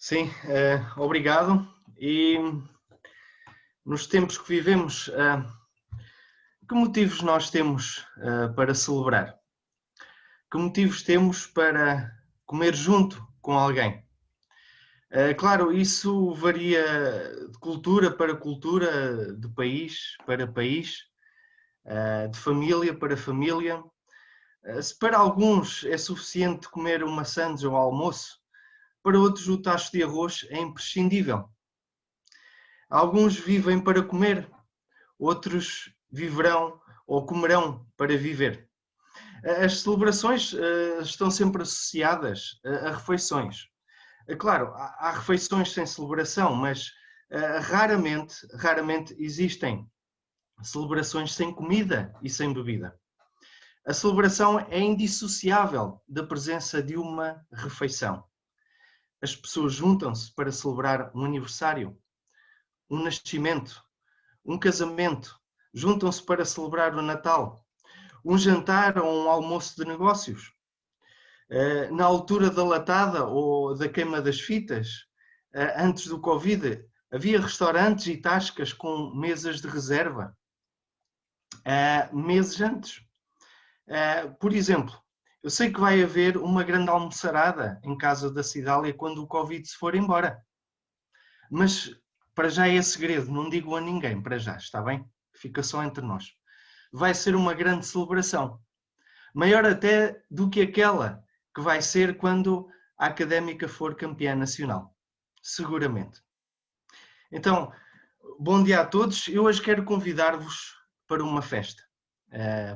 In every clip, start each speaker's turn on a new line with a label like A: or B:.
A: Sim, obrigado. E nos tempos que vivemos, que motivos nós temos para celebrar? Que motivos temos para comer junto com alguém? Claro, isso varia de cultura para cultura, de país para país, de família para família. Se para alguns é suficiente comer uma sandes ao almoço, para outros o tacho de arroz é imprescindível. Alguns vivem para comer, outros viverão ou comerão para viver. As celebrações estão sempre associadas a refeições. Claro, há refeições sem celebração, mas raramente existem celebrações sem comida e sem bebida. A celebração é indissociável da presença de uma refeição. As pessoas juntam-se para celebrar um aniversário, um nascimento, um casamento, juntam-se para celebrar o Natal, um jantar ou um almoço de negócios. Na altura da latada ou da queima das fitas, antes do Covid, havia restaurantes e tascas com mesas de reserva, meses antes. Por exemplo, eu sei que vai haver uma grande almoçarada em casa da Cidália quando o Covid se for embora. Mas para já é segredo, não digo a ninguém para já, está bem? Fica só entre nós. Vai ser uma grande celebração. Maior até do que aquela que vai ser quando a Académica for campeã nacional. Seguramente. Então, bom dia a todos. Eu hoje quero convidar-vos para uma festa,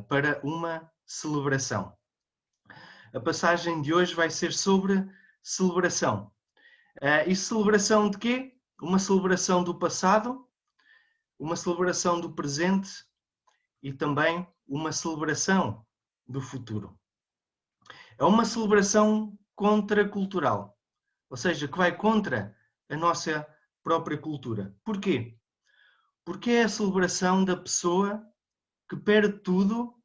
A: para uma celebração. A passagem de hoje vai ser sobre celebração. E celebração de quê? Uma celebração do passado, uma celebração do presente e também uma celebração do futuro. É uma celebração contracultural, ou seja, que vai contra a nossa própria cultura. Porquê? Porque é a celebração da pessoa que perde tudo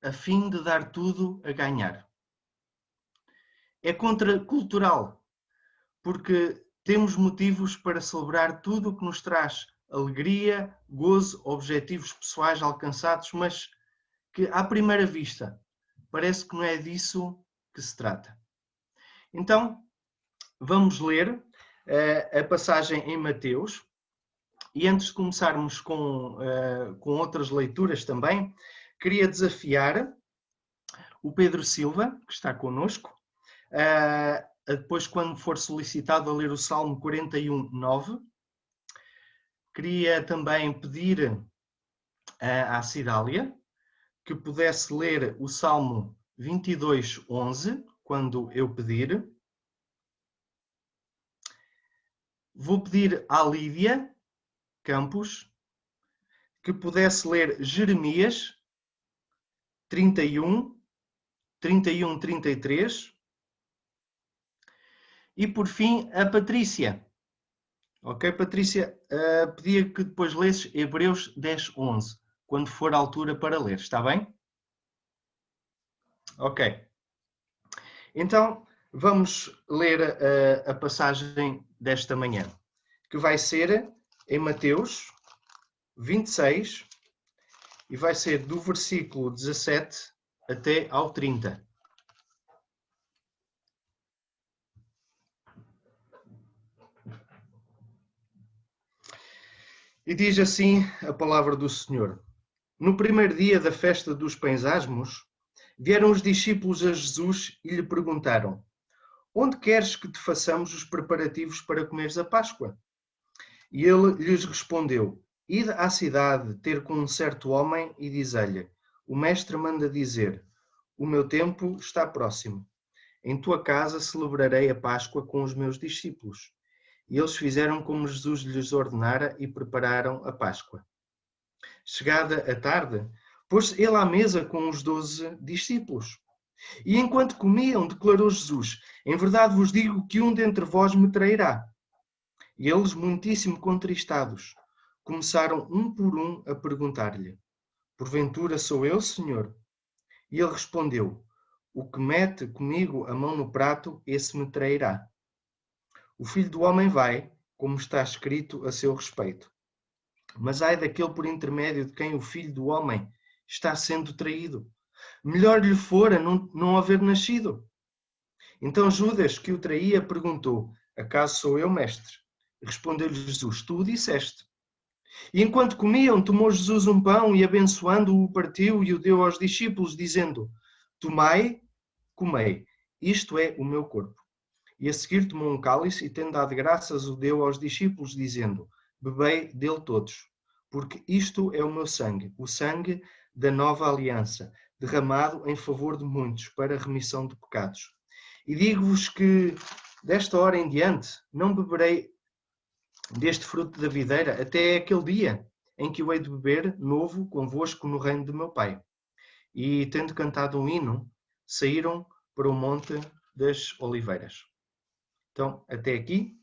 A: a fim de dar tudo a ganhar. É contracultural, porque temos motivos para celebrar tudo o que nos traz alegria, gozo, objetivos pessoais alcançados, mas que à primeira vista parece que não é disso que se trata. Então, vamos ler a passagem em Mateus, e antes de começarmos com outras leituras também, queria desafiar o Pedro Silva, que está connosco, depois quando for solicitado a ler o Salmo 41:9. Queria também pedir à Cidália que pudesse ler o Salmo 22:11, quando eu pedir. Vou pedir à Lídia Campos que pudesse ler Jeremias 31, 33. E por fim, a Patrícia. Ok, Patrícia? Pedia que depois lesses Hebreus 10:11, quando for a altura para ler, está bem? Ok. Então, vamos ler a passagem desta manhã, que vai ser em Mateus 26, e vai ser do versículo 17 até ao 30. E diz assim a palavra do Senhor. No primeiro dia da festa dos Pães Asmos, vieram os discípulos a Jesus e lhe perguntaram: onde queres que te façamos os preparativos para comeres a Páscoa? E ele lhes respondeu: ide à cidade ter com um certo homem e diz-lhe: o mestre manda dizer, o meu tempo está próximo. Em tua casa celebrarei a Páscoa com os meus discípulos. E eles fizeram como Jesus lhes ordenara e prepararam a Páscoa. Chegada a tarde, pôs-se ele à mesa com os 12 discípulos. E enquanto comiam, declarou Jesus: em verdade vos digo que um dentre vós me trairá. E eles, muitíssimo contristados, começaram um por um a perguntar-lhe: porventura sou eu, Senhor? E ele respondeu: o que mete comigo a mão no prato, esse me trairá. O Filho do Homem vai, como está escrito a seu respeito. Mas ai daquele por intermédio de quem o Filho do Homem está sendo traído. Melhor lhe fora não haver nascido. Então Judas, que o traía, perguntou: acaso sou eu, mestre? Respondeu-lhe Jesus: tu o disseste. E enquanto comiam, tomou Jesus um pão e, abençoando-o, o partiu e o deu aos discípulos, dizendo: tomai, comei, isto é o meu corpo. E a seguir tomou um cálice e, tendo dado graças, o deu aos discípulos, dizendo: bebei dele todos, porque isto é o meu sangue, o sangue da nova aliança, derramado em favor de muitos, para a remissão de pecados. E digo-vos que, desta hora em diante, não beberei deste fruto da videira até aquele dia em que o hei de beber novo convosco no reino de meu Pai. E, tendo cantado um hino, saíram para o Monte das Oliveiras. Então, até aqui,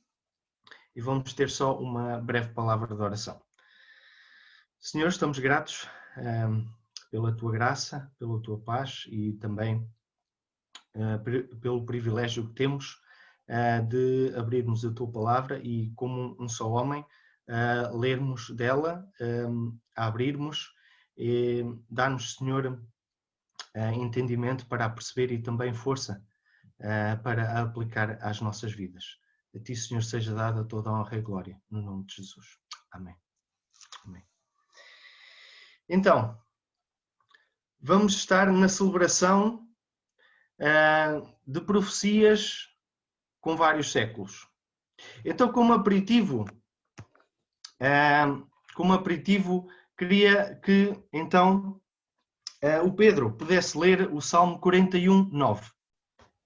A: e vamos ter só uma breve palavra de oração. Senhor, estamos gratos pela tua graça, pela tua paz e também pelo privilégio que temos de abrirmos a tua palavra e, como um só homem, lermos dela, a abrirmos e dar-nos, Senhor, entendimento para a perceber e também força para a aplicar às nossas vidas. A ti, Senhor, seja dada toda a honra e glória, no nome de Jesus. Amém. Amém. Então, vamos estar na celebração de profecias com vários séculos. Então, como aperitivo, queria que, então, o Pedro pudesse ler o Salmo 41:9.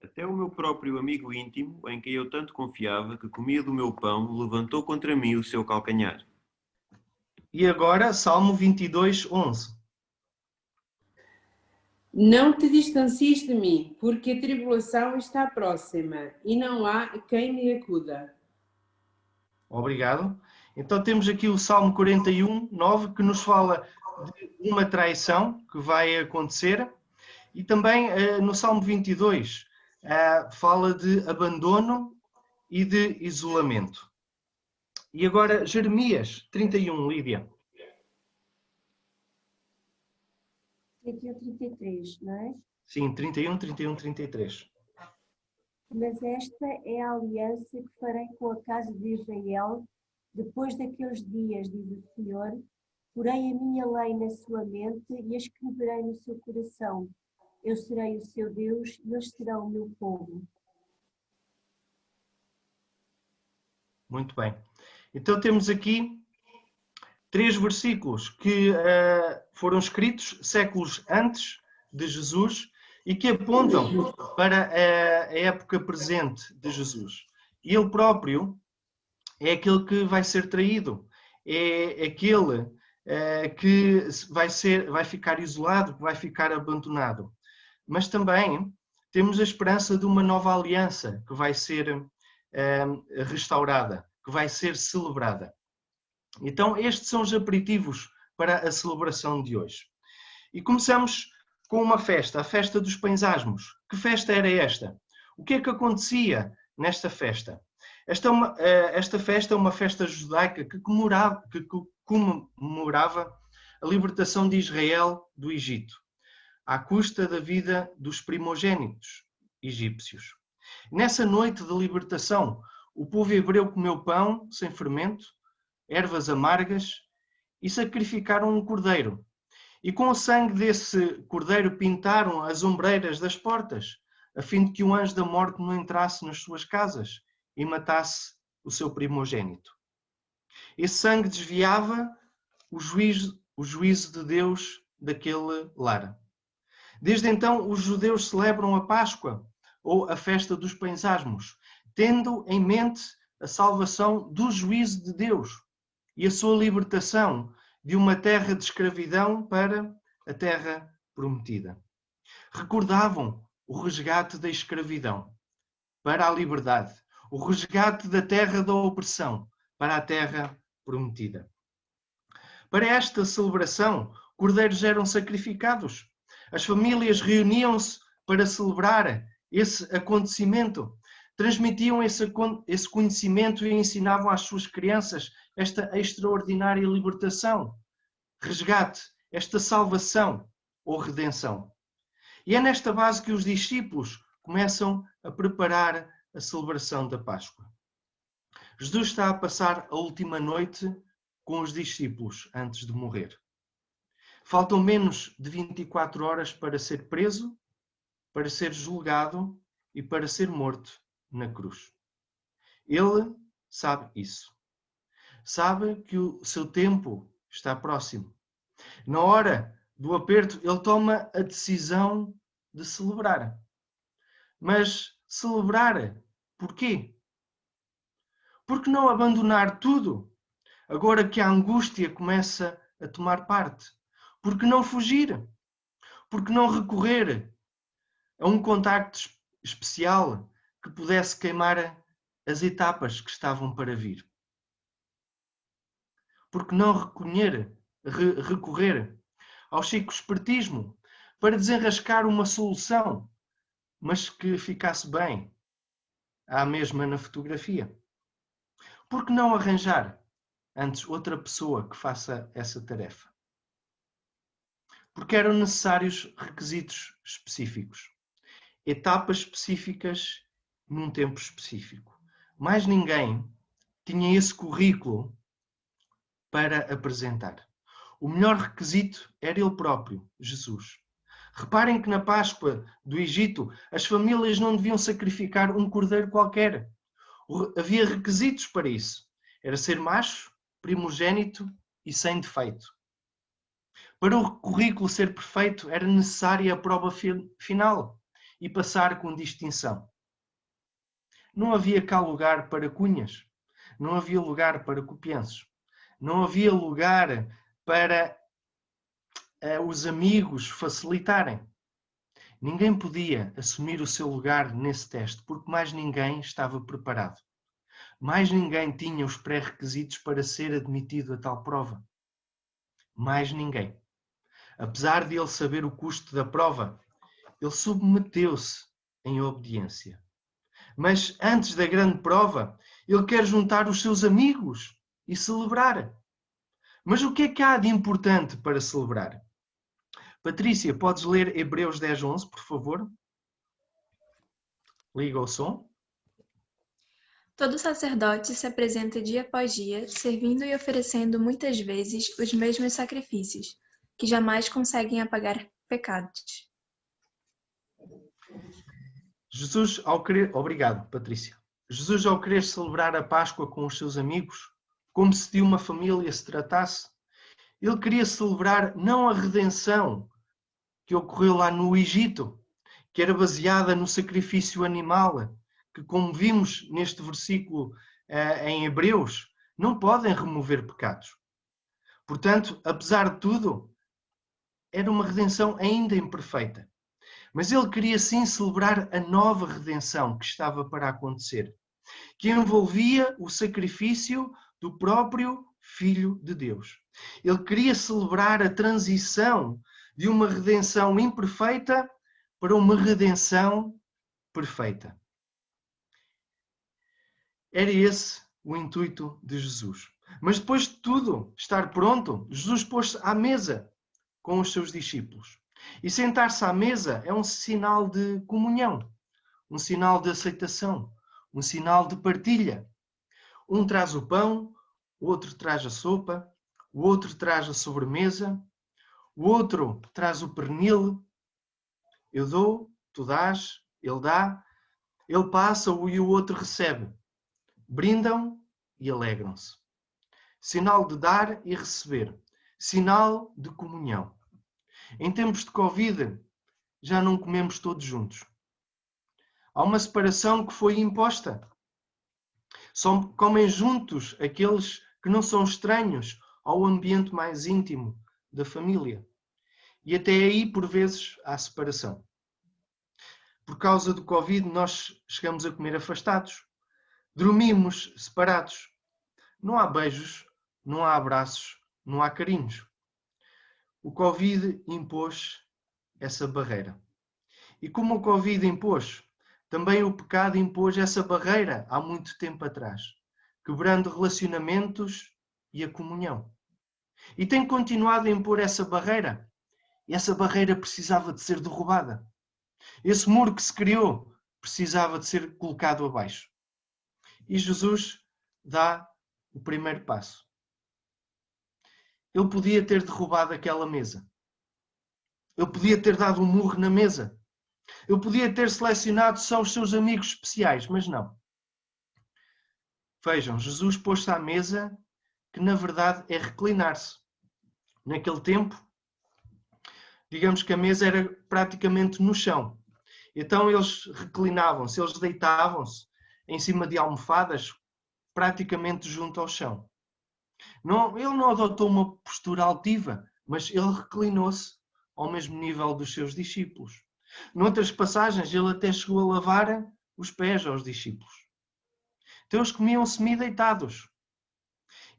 B: Até o meu próprio amigo íntimo, em quem eu tanto confiava, que comia do meu pão, levantou contra mim o seu calcanhar.
A: E agora, Salmo 22:11.
C: Não te distancies de mim, porque a tribulação está próxima e não há quem me acuda.
A: Obrigado. Então temos aqui o Salmo 41:9, que nos fala de uma traição que vai acontecer, e também no Salmo 22 fala de abandono e de isolamento. E agora Jeremias 31, Lídia.
D: 31, 33, não é?
A: Sim, 31, 33.
D: Mas esta é a aliança que farei com a casa de Israel depois daqueles dias, diz o Senhor. Porei a minha lei na sua mente e a escreverei no seu coração. Eu serei o seu Deus e eles serão o meu povo.
A: Muito bem. Então temos aqui 3 versículos que foram escritos séculos antes de Jesus e que apontam para a época presente de Jesus. E ele próprio é aquele que vai ser traído, é aquele que vai ficar isolado, que vai ficar abandonado. Mas também temos a esperança de uma nova aliança que vai ser restaurada, que vai ser celebrada. Então, estes são os aperitivos para a celebração de hoje. E começamos com uma festa, a festa dos pães asmos. Que festa era esta? O que é que acontecia nesta festa? Esta festa é uma festa judaica que comemorava a libertação de Israel do Egito, à custa da vida dos primogênitos egípcios. Nessa noite de libertação, o povo hebreu comeu pão sem fermento, ervas amargas e sacrificaram um cordeiro. E com o sangue desse cordeiro pintaram as ombreiras das portas, a fim de que o anjo da morte não entrasse nas suas casas e matasse o seu primogênito. Esse sangue desviava o juízo de Deus daquele lar. Desde então, os judeus celebram a Páscoa, ou a festa dos pães asmos, tendo em mente a salvação do juízo de Deus e a sua libertação de uma terra de escravidão para a terra prometida. Recordavam o resgate da escravidão para a liberdade, o resgate da terra da opressão para a terra prometida. Para esta celebração, cordeiros eram sacrificados. As famílias reuniam-se para celebrar esse acontecimento, transmitiam esse conhecimento e ensinavam às suas crianças esta extraordinária libertação, resgate, esta salvação ou redenção. E é nesta base que os discípulos começam a preparar a celebração da Páscoa. Jesus está a passar a última noite com os discípulos antes de morrer. Faltam menos de 24 horas para ser preso, para ser julgado e para ser morto na cruz. Ele sabe isso. Sabe que o seu tempo está próximo. Na hora do aperto, ele toma a decisão de celebrar. Mas celebrar porquê? Por que não abandonar tudo, agora que a angústia começa a tomar parte? Por que não fugir? Por que não recorrer a um contacto especial que pudesse queimar as etapas que estavam para vir? Por que não recorrer ao chico-espertismo para desenrascar uma solução, mas que ficasse bem à mesma na fotografia? Por que não arranjar antes outra pessoa que faça essa tarefa? Porque eram necessários requisitos específicos, etapas específicas num tempo específico. Mais ninguém tinha esse currículo para apresentar. O melhor requisito era ele próprio, Jesus. Reparem que na Páscoa do Egito as famílias não deviam sacrificar um cordeiro qualquer. Havia requisitos para isso. Era ser macho, primogênito e sem defeito. Para o currículo ser perfeito era necessária a prova final e passar com distinção. Não havia cá lugar para cunhas, não havia lugar para copianços, não havia lugar para os amigos facilitarem. Ninguém podia assumir o seu lugar nesse teste, porque mais ninguém estava preparado. Mais ninguém tinha os pré-requisitos para ser admitido a tal prova. Mais ninguém. Apesar de ele saber o custo da prova, ele submeteu-se em obediência. Mas antes da grande prova, ele quer juntar os seus amigos e celebrar. Mas o que é que há de importante para celebrar? Patrícia, podes ler Hebreus 10:11, por favor? Liga o som.
E: Todo sacerdote se apresenta dia após dia, servindo e oferecendo muitas vezes os mesmos sacrifícios, que jamais conseguem apagar pecados.
A: Jesus, ao querer... Obrigado, Patrícia. Jesus, ao querer celebrar a Páscoa com os seus amigos, como se de uma família se tratasse, ele queria celebrar não a redenção que ocorreu lá no Egito, que era baseada no sacrifício animal, que, como vimos neste versículo em Hebreus, não podem remover pecados. Portanto, apesar de tudo, era uma redenção ainda imperfeita. Mas ele queria sim celebrar a nova redenção que estava para acontecer, que envolvia o sacrifício do próprio Filho de Deus. Ele queria celebrar a transição de uma redenção imperfeita para uma redenção perfeita. Era esse o intuito de Jesus. Mas depois de tudo estar pronto, Jesus pôs-se à mesa com os seus discípulos. E sentar-se à mesa é um sinal de comunhão, um sinal de aceitação, um sinal de partilha. Um traz o pão, o outro traz a sopa, o outro traz a sobremesa, o outro traz o pernil. Eu dou, tu dás, ele dá, ele passa e o outro recebe. Brindam e alegram-se. Sinal de dar e receber. Sinal de comunhão. Em tempos de Covid, já não comemos todos juntos. Há uma separação que foi imposta. Só comem juntos aqueles que não são estranhos ao ambiente mais íntimo da família. E até aí, por vezes, há separação. Por causa do Covid, nós chegamos a comer afastados. Dormimos separados. Não há beijos, não há abraços, não há carinhos. O Covid impôs essa barreira. E como o Covid impôs, Também o pecado impôs essa barreira há muito tempo atrás, quebrando relacionamentos e a comunhão. E tem continuado a impor essa barreira. E essa barreira precisava de ser derrubada. Esse muro que se criou precisava de ser colocado abaixo. E Jesus dá o primeiro passo. Ele podia ter derrubado aquela mesa. Ele podia ter dado um murro na mesa. Ele podia ter selecionado só os seus amigos especiais, mas não. Vejam, Jesus pôs-se à mesa, que na verdade é reclinar-se. Naquele tempo, digamos que a mesa era praticamente no chão. Então eles reclinavam-se, eles deitavam-se em cima de almofadas, praticamente junto ao chão. Ele não adotou uma postura altiva, mas ele reclinou-se ao mesmo nível dos seus discípulos. Noutras passagens, ele até chegou a lavar os pés aos discípulos. Então eles comiam semi-deitados.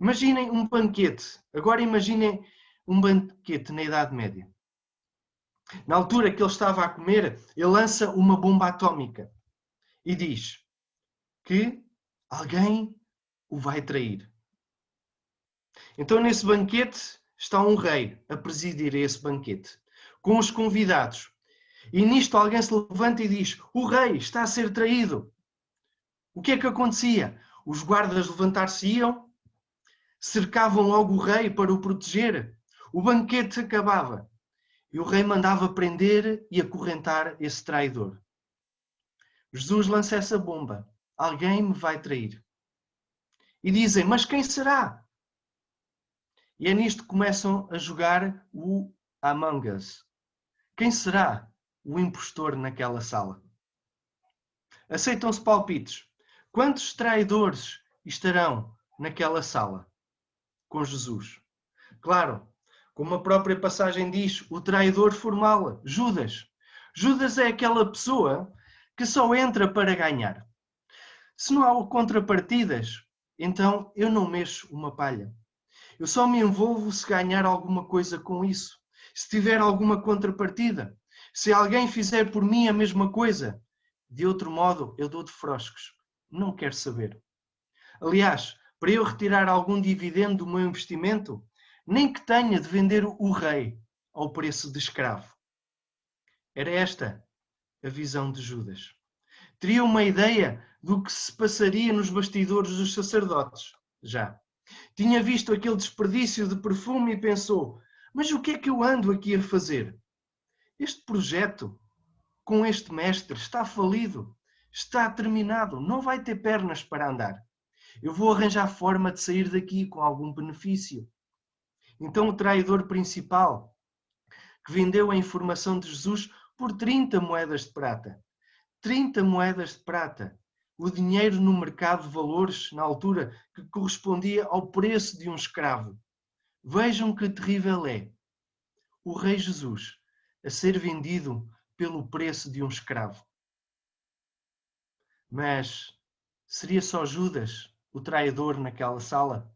A: Imaginem um banquete. Agora imaginem um banquete na Idade Média. Na altura que ele estava a comer, ele lança uma bomba atómica e diz que alguém o vai trair. Então nesse banquete está um rei a presidir esse banquete, com os convidados. E nisto alguém se levanta e diz: o rei está a ser traído. O que é que acontecia? Os guardas levantar-se-iam, cercavam logo o rei para o proteger. O banquete acabava. E o rei mandava prender e acorrentar esse traidor. Jesus lança essa bomba. Alguém me vai trair. E dizem: mas quem será? E é nisto que começam a jogar o Among Us. Quem será o impostor naquela sala? Aceitam-se palpites. Quantos traidores estarão naquela sala com Jesus? Claro, como a própria passagem diz, o traidor formal, Judas. Judas é aquela pessoa que só entra para ganhar. Se não há contrapartidas, então eu não mexo uma palha. Eu só me envolvo se ganhar alguma coisa com isso. Se tiver alguma contrapartida. Se alguém fizer por mim a mesma coisa. De outro modo, eu dou de froscos. Não quero saber. Aliás, para eu retirar algum dividendo do meu investimento, nem que tenha de vender o rei ao preço de escravo. Era esta a visão de Judas. Teria uma ideia do que se passaria nos bastidores dos sacerdotes, já. Tinha visto aquele desperdício de perfume e pensou: mas o que é que eu ando aqui a fazer? Este projeto, com este mestre, está falido, está terminado, não vai ter pernas para andar. Eu vou arranjar forma de sair daqui com algum benefício. Então o traidor principal, que vendeu a informação de Jesus por 30 moedas de prata. 30 moedas de prata. O dinheiro no mercado de valores, na altura, que correspondia ao preço de um escravo. Vejam que terrível é o Rei Jesus a ser vendido pelo preço de um escravo. Mas seria só Judas o traidor naquela sala?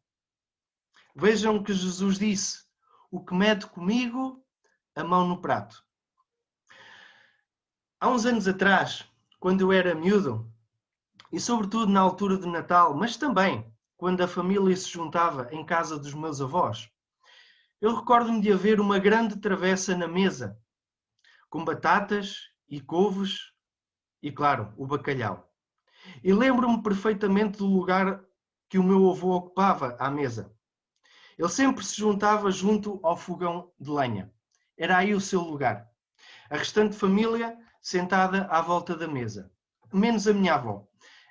A: Vejam que Jesus disse: o que mete comigo, a mão no prato. Há uns anos atrás, quando eu era miúdo, e sobretudo na altura de Natal, mas também quando a família se juntava em casa dos meus avós, eu recordo-me de haver uma grande travessa na mesa, com batatas e couves e, claro, o bacalhau. E lembro-me perfeitamente do lugar que o meu avô ocupava à mesa. Ele sempre se juntava junto ao fogão de lenha. Era aí o seu lugar. A restante família sentada à volta da mesa. Menos a minha avó.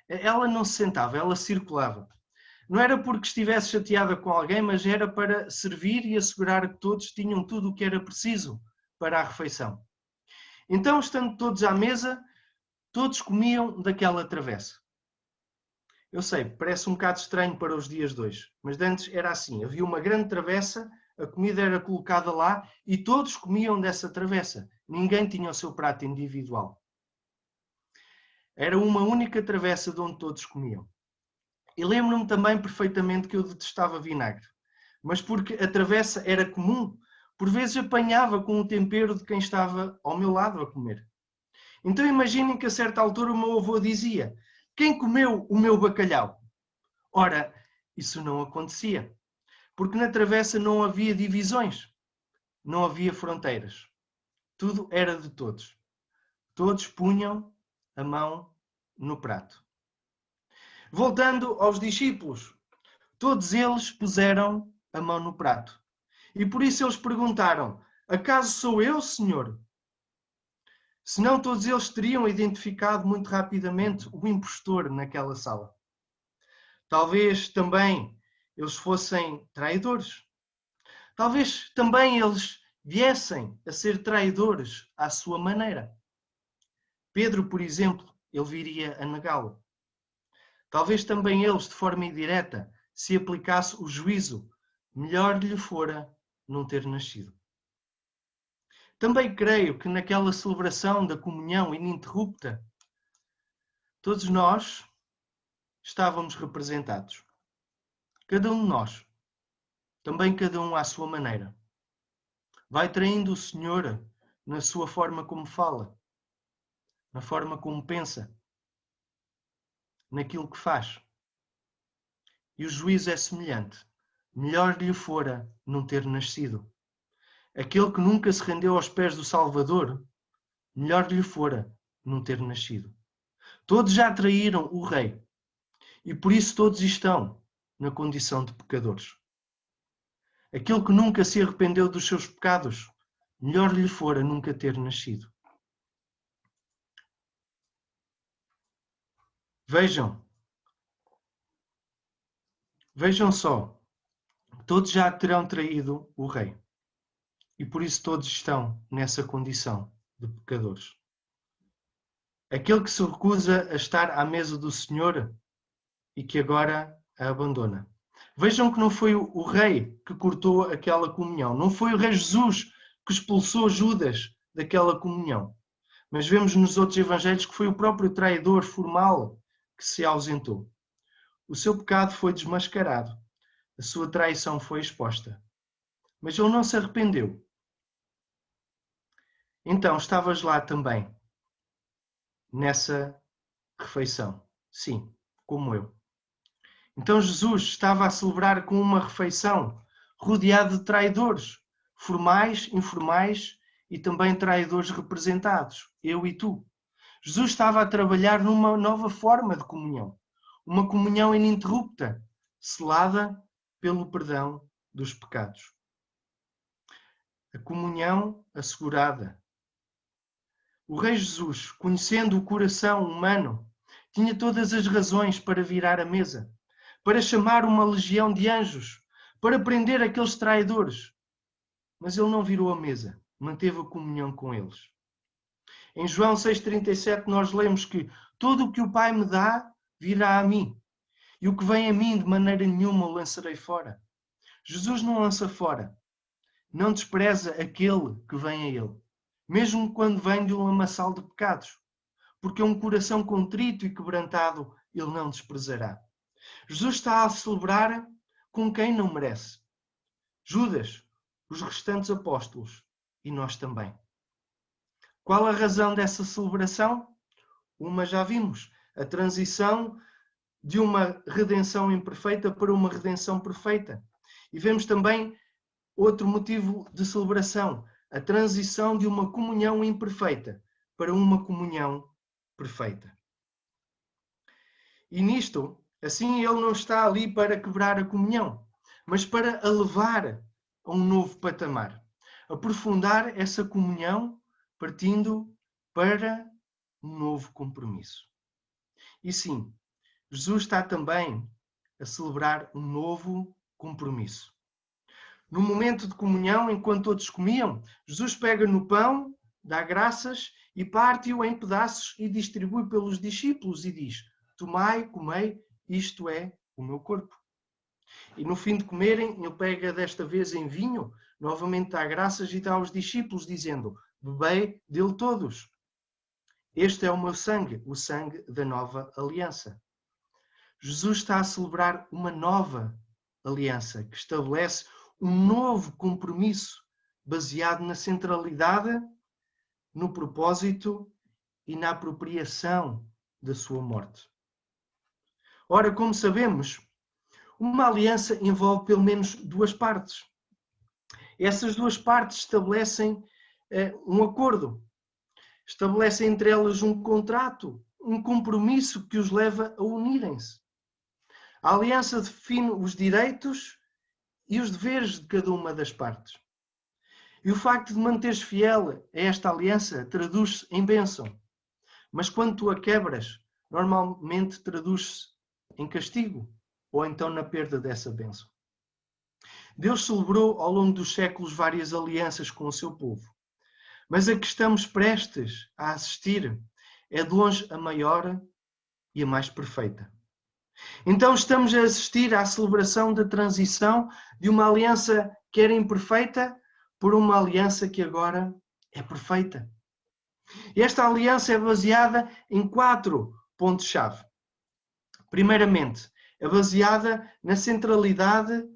A: Ela não se sentava, ela circulava. Não era porque estivesse chateada com alguém, mas era para servir e assegurar que todos tinham tudo o que era preciso para a refeição. Então, estando todos à mesa, todos comiam daquela travessa. Eu sei, parece um bocado estranho para os dias de hoje, mas antes era assim. Havia uma grande travessa, a comida era colocada lá e todos comiam dessa travessa. Ninguém tinha o seu prato individual. Era uma única travessa de onde todos comiam. E lembro-me também perfeitamente que eu detestava vinagre, mas porque a travessa era comum, por vezes apanhava com o tempero de quem estava ao meu lado a comer. Então imaginem que a certa altura o meu avô dizia: quem comeu o meu bacalhau? Ora, isso não acontecia, porque na travessa não havia divisões, não havia fronteiras. Tudo era de todos. Todos punham a mão no prato. Voltando aos discípulos, todos eles puseram a mão no prato. E por isso eles perguntaram: acaso sou eu, Senhor? Senão todos eles teriam identificado muito rapidamente o impostor naquela sala. Talvez também eles fossem traidores. Talvez também eles viessem a ser traidores à sua maneira. Pedro, por exemplo, ele viria a negá-lo. Talvez também eles, de forma indireta, se aplicasse o juízo, melhor lhe fora não ter nascido. Também creio que naquela celebração da comunhão ininterrupta, todos nós estávamos representados. Cada um de nós, também cada um à sua maneira. Vai traindo o Senhor na sua forma como fala, na forma como pensa, naquilo que faz. E o juízo é semelhante. Melhor lhe fora não ter nascido. Aquele que nunca se rendeu aos pés do Salvador, melhor lhe fora não ter nascido. Todos já traíram o Rei e por isso todos estão na condição de pecadores. Aquele que nunca se arrependeu dos seus pecados, melhor lhe fora nunca ter nascido. Vejam só, todos já terão traído o Rei e por isso todos estão nessa condição de pecadores. Aquele que se recusa a estar à mesa do Senhor e que agora a abandona. Vejam que não foi o rei que cortou aquela comunhão. Não foi o rei Jesus que expulsou Judas daquela comunhão. Mas vemos nos outros evangelhos que foi o próprio traidor formal que se ausentou. O seu pecado foi desmascarado. A sua traição foi exposta. Mas ele não se arrependeu. Então, estavas lá também, nessa refeição. Sim, como eu. Então Jesus estava a celebrar com uma refeição, rodeado de traidores, formais, informais e também traidores representados, eu e tu. Jesus estava a trabalhar numa nova forma de comunhão, uma comunhão ininterrupta, selada pelo perdão dos pecados. A comunhão assegurada. O Rei Jesus, conhecendo o coração humano, tinha todas as razões para virar a mesa, para chamar uma legião de anjos, para prender aqueles traidores. Mas ele não virou a mesa, manteve a comunhão com eles. Em João 6,37 nós lemos que tudo o que o Pai me dá virá a mim, e o que vem a mim de maneira nenhuma o lançarei fora. Jesus não lança fora, não despreza aquele que vem a ele, mesmo quando vem de um lamaçal de pecados, porque um coração contrito e quebrantado ele não desprezará. Jesus está a celebrar com quem não merece. Judas, os restantes apóstolos e nós também. Qual a razão dessa celebração? Uma já vimos, a transição de uma redenção imperfeita para uma redenção perfeita. E vemos também outro motivo de celebração, a transição de uma comunhão imperfeita para uma comunhão perfeita. E nisto, assim, ele não está ali para quebrar a comunhão, mas para a levar a um novo patamar. Aprofundar essa comunhão partindo para um novo compromisso. E sim, Jesus está também a celebrar um novo compromisso. No momento de comunhão, enquanto todos comiam, Jesus pega no pão, dá graças e parte-o em pedaços e distribui pelos discípulos e diz: tomai, comei, isto é o meu corpo. E no fim de comerem, ele pega desta vez em vinho, novamente dá graças e dá aos discípulos, dizendo: bebei dele todos. Este é o meu sangue, o sangue da nova aliança. Jesus está a celebrar uma nova aliança que estabelece um novo compromisso baseado na centralidade, no propósito e na apropriação da sua morte. Ora, como sabemos, uma aliança envolve pelo menos duas partes. Essas duas partes estabelecem um acordo, estabelecem entre elas um contrato, um compromisso que os leva a unirem-se. A aliança define os direitos e os deveres de cada uma das partes. E o facto de manteres fiel a esta aliança traduz-se em bênção. Mas quando tu a quebras, normalmente traduz-se em castigo ou então na perda dessa bênção. Deus celebrou ao longo dos séculos várias alianças com o seu povo. Mas a que estamos prestes a assistir é de longe a maior e a mais perfeita. Então estamos a assistir à celebração da transição de uma aliança que era imperfeita por uma aliança que agora é perfeita. E esta aliança é baseada em 4 pontos-chave. Primeiramente, é baseada na centralidade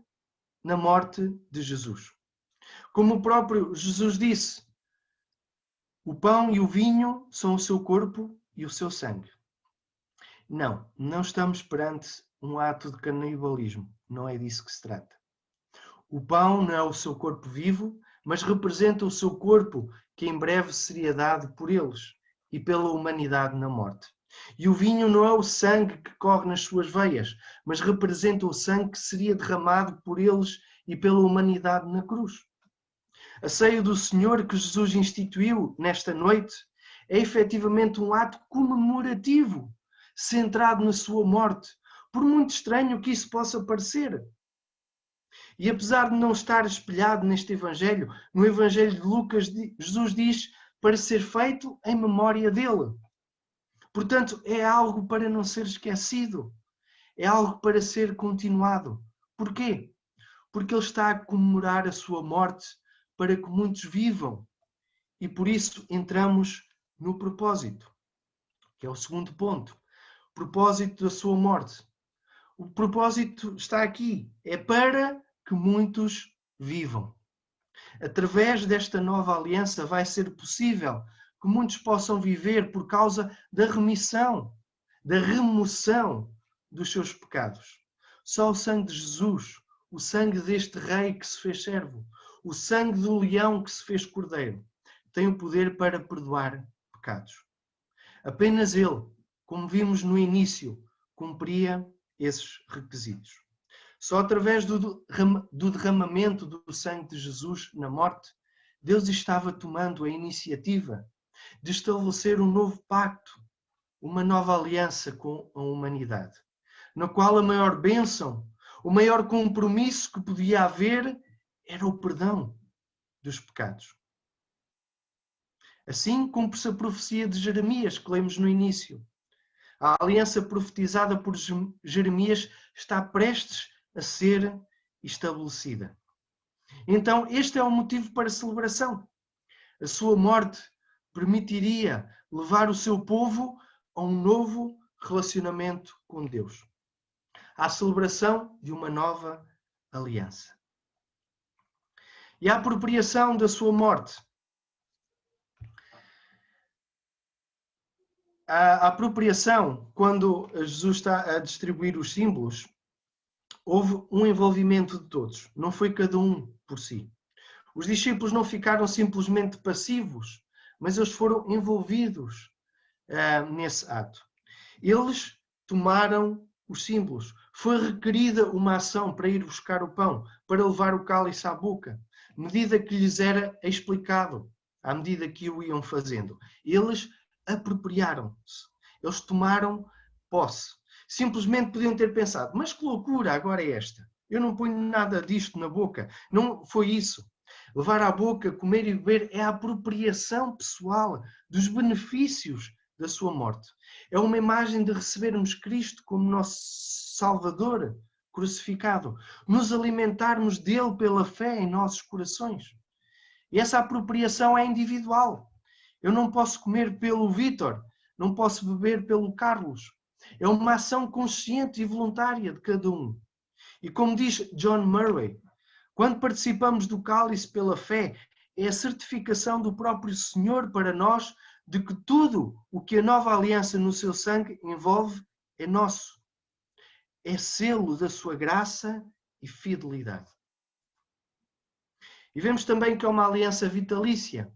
A: na morte de Jesus. Como o próprio Jesus disse, o pão e o vinho são o seu corpo e o seu sangue. Não estamos perante um ato de canibalismo. Não é disso que se trata. O pão não é o seu corpo vivo, mas representa o seu corpo que em breve seria dado por eles e pela humanidade na morte. E o vinho não é o sangue que corre nas suas veias, mas representa o sangue que seria derramado por eles e pela humanidade na cruz. A ceia do Senhor que Jesus instituiu nesta noite é efetivamente um ato comemorativo, centrado na sua morte, por muito estranho que isso possa parecer. E apesar de não estar espelhado neste Evangelho, no Evangelho de Lucas, Jesus diz para ser feito em memória dele. Portanto, é algo para não ser esquecido. É algo para ser continuado. Porquê? Porque ele está a comemorar a sua morte para que muitos vivam. E por isso entramos no propósito, que é o segundo ponto. O propósito da sua morte. O propósito está aqui. É para que muitos vivam. Através desta nova aliança vai ser possível que muitos possam viver por causa da remissão, da remoção dos seus pecados. Só o sangue de Jesus, o sangue deste rei que se fez servo, o sangue do leão que se fez cordeiro, tem o poder para perdoar pecados. Apenas ele, como vimos no início, cumpria esses requisitos. Só através do derramamento do sangue de Jesus na morte, Deus estava tomando a iniciativa de estabelecer um novo pacto, uma nova aliança com a humanidade, na qual a maior bênção, o maior compromisso que podia haver era o perdão dos pecados. Assim cumpre-se a profecia de Jeremias, que lemos no início. A aliança profetizada por Jeremias está prestes a ser estabelecida. Então, este é o motivo para a celebração. A sua morte permitiria levar o seu povo a um novo relacionamento com Deus. À celebração de uma nova aliança. E a apropriação da sua morte. A apropriação, quando Jesus está a distribuir os símbolos, houve um envolvimento de todos, não foi cada um por si. Os discípulos não ficaram simplesmente passivos, mas eles foram envolvidos nesse ato. Eles tomaram os símbolos. Foi requerida uma ação para ir buscar o pão, para levar o cálice à boca, medida que lhes era explicado, à medida que o iam fazendo. Eles apropriaram-se, eles tomaram posse. Simplesmente podiam ter pensado, mas que loucura agora é esta? Eu não ponho nada disto na boca. Não foi isso. Levar à boca, comer e beber é a apropriação pessoal dos benefícios da sua morte. É uma imagem de recebermos Cristo como nosso Salvador crucificado. Nos alimentarmos dele pela fé em nossos corações. E essa apropriação é individual. Eu não posso comer pelo Vítor, não posso beber pelo Carlos. É uma ação consciente e voluntária de cada um. E como diz John Murray, quando participamos do cálice pela fé, é a certificação do próprio Senhor para nós de que tudo o que a nova aliança no seu sangue envolve é nosso. É selo da sua graça e fidelidade. E vemos também que é uma aliança vitalícia.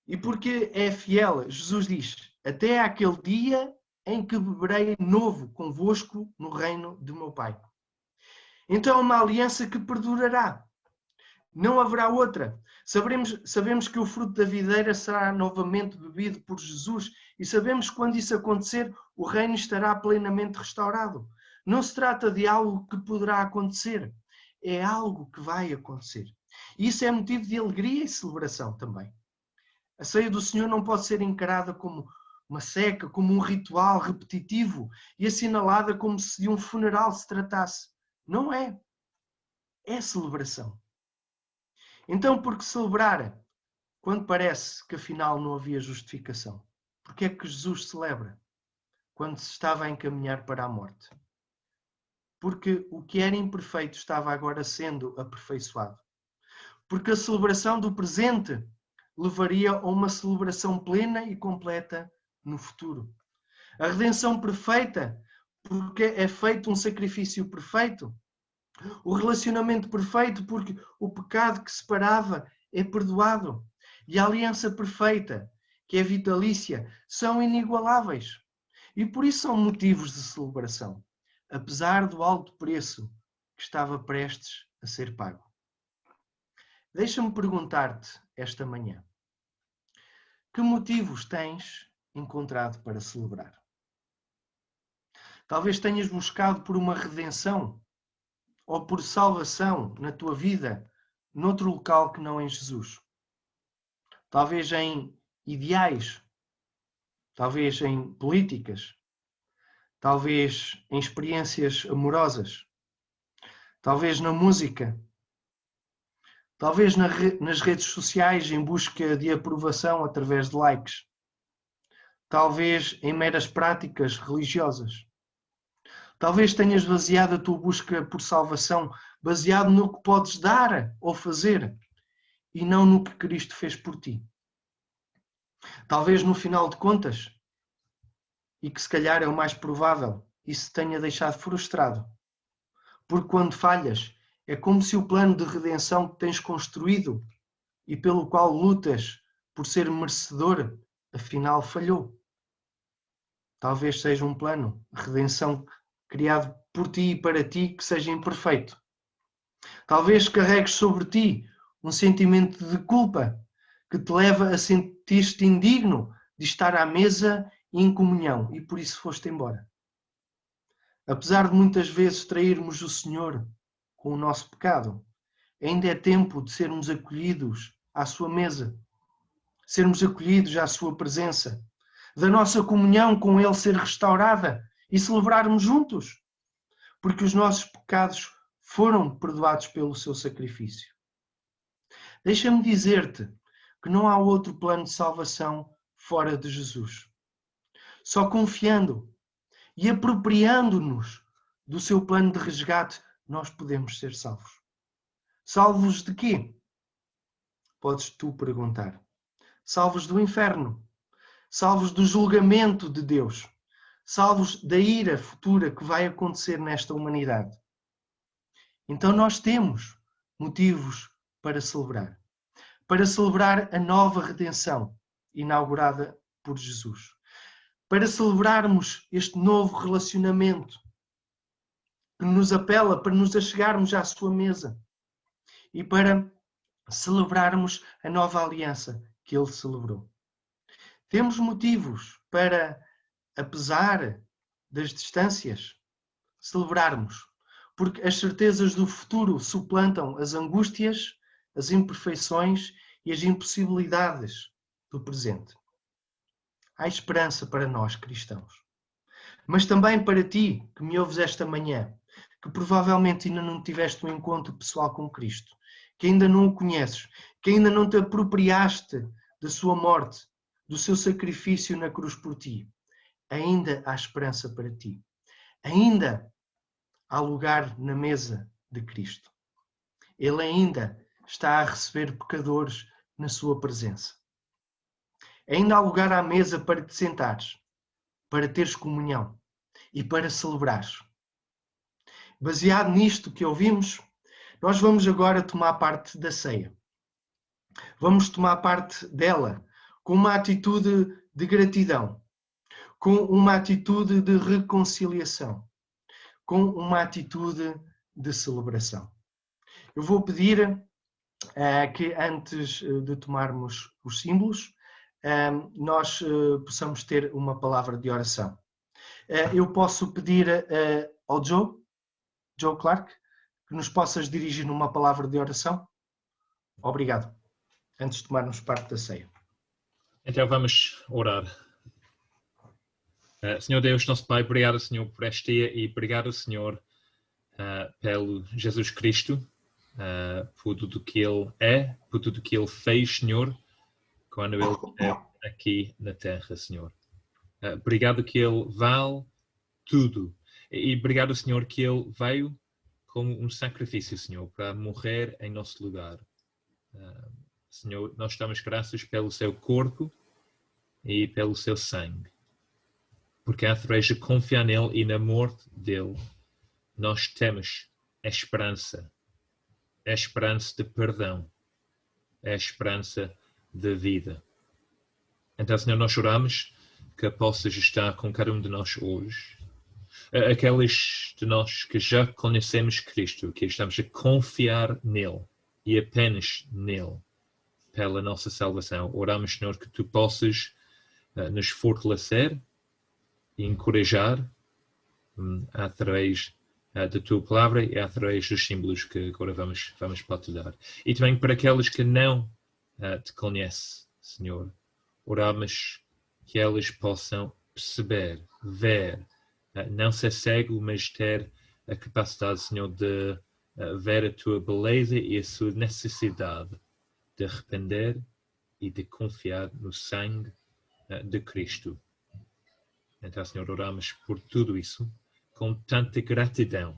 A: E porque é fiel, Jesus diz: até àquele dia em que beberei novo convosco no reino de meu Pai. Então é uma aliança que perdurará. Não haverá outra. Sabemos que o fruto da videira será novamente bebido por Jesus e sabemos que quando isso acontecer, o reino estará plenamente restaurado. Não se trata de algo que poderá acontecer, é algo que vai acontecer. E isso é motivo de alegria e celebração também. A ceia do Senhor não pode ser encarada como uma seca, como um ritual repetitivo e assinalada como se de um funeral se tratasse. Não é. É celebração. Então, por que celebrar quando parece que afinal não havia justificação? Porque é que Jesus celebra quando se estava a encaminhar para a morte? Porque o que era imperfeito estava agora sendo aperfeiçoado. Porque a celebração do presente levaria a uma celebração plena e completa no futuro. A redenção perfeita, porque é feito um sacrifício perfeito. O relacionamento perfeito, porque o pecado que separava é perdoado. E a aliança perfeita, que é vitalícia, são inigualáveis. E por isso são motivos de celebração, apesar do alto preço que estava prestes a ser pago. Deixa-me perguntar-te esta manhã: que motivos tens encontrado para celebrar? Talvez tenhas buscado por uma redenção ou por salvação na tua vida, noutro local que não em Jesus. Talvez em ideais, talvez em políticas, talvez em experiências amorosas, talvez na música, talvez nas redes sociais em busca de aprovação através de likes, talvez em meras práticas religiosas. Talvez tenhas baseado a tua busca por salvação baseado no que podes dar ou fazer e não no que Cristo fez por ti. Talvez no final de contas, e que se calhar é o mais provável, isso te tenha deixado frustrado. Porque quando falhas, é como se o plano de redenção que tens construído e pelo qual lutas por ser merecedor, afinal falhou. Talvez seja um plano de redenção criado por ti e para ti que seja imperfeito. Talvez carregues sobre ti um sentimento de culpa que te leva a sentir-te indigno de estar à mesa e em comunhão e por isso foste embora. Apesar de muitas vezes trairmos o Senhor com o nosso pecado, ainda é tempo de sermos acolhidos à sua mesa, sermos acolhidos à sua presença, da nossa comunhão com Ele ser restaurada e celebrarmos juntos, porque os nossos pecados foram perdoados pelo seu sacrifício. Deixa-me dizer-te que não há outro plano de salvação fora de Jesus. Só confiando e apropriando-nos do seu plano de resgate, nós podemos ser salvos. Salvos de quê? Podes tu perguntar. Salvos do inferno. Salvos do julgamento de Deus. Salvos da ira futura que vai acontecer nesta humanidade. Então nós temos motivos para celebrar. Para celebrar a nova redenção inaugurada por Jesus. Para celebrarmos este novo relacionamento que nos apela para nos achegarmos à sua mesa e para celebrarmos a nova aliança que ele celebrou. Temos motivos para, apesar das distâncias, celebrarmos, porque as certezas do futuro suplantam as angústias, as imperfeições e as impossibilidades do presente. Há esperança para nós cristãos. Mas também para ti, que me ouves esta manhã, que provavelmente ainda não tiveste um encontro pessoal com Cristo, que ainda não o conheces, que ainda não te apropriaste da sua morte, do seu sacrifício na cruz por ti. Ainda há esperança para ti. Ainda há lugar na mesa de Cristo. Ele ainda está a receber pecadores na sua presença. Ainda há lugar à mesa para te sentares, para teres comunhão e para celebrares. Baseado nisto que ouvimos, nós vamos agora tomar parte da ceia. Vamos tomar parte dela com uma atitude de gratidão, com uma atitude de reconciliação, com uma atitude de celebração. Eu vou pedir que antes de tomarmos os símbolos, nós possamos ter uma palavra de oração. Eu posso pedir ao Joe Clark, que nos possas dirigir numa palavra de oração? Obrigado. Antes de tomarmos parte da ceia.
F: Então vamos orar. Senhor Deus, nosso Pai, obrigado, Senhor, por este dia e obrigado, Senhor, pelo Jesus Cristo, por tudo que Ele é, por tudo que Ele fez, Senhor, quando Ele esteve aqui na terra, Senhor. Obrigado que Ele vale tudo. E obrigado, Senhor, que Ele veio como um sacrifício, Senhor, para morrer em nosso lugar. Senhor, nós damos graças pelo seu corpo e pelo seu sangue. Porque através de confiar nele e na morte dele, nós temos a esperança de perdão, a esperança de vida. Então, Senhor, nós oramos que possas estar com cada um de nós hoje. Aqueles de nós que já conhecemos Cristo, que estamos a confiar nele e apenas nele, pela nossa salvação. Oramos, Senhor, que tu possas nos fortalecer e encorajar através da tua palavra e através dos símbolos que agora vamos partilhar. E também para aqueles que não te conhecem, Senhor, oramos que eles possam perceber, ver, não ser cego, mas ter a capacidade, Senhor, de ver a tua beleza e a sua necessidade de arrepender e de confiar no sangue de Cristo. Então, Senhor, oramos por tudo isso com tanta gratidão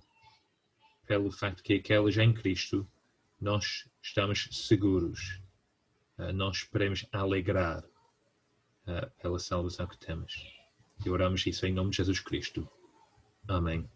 F: pelo facto que aqueles em Cristo nós estamos seguros, nós podemos alegrar pela salvação que temos. E oramos isso em nome de Jesus Cristo. Amém.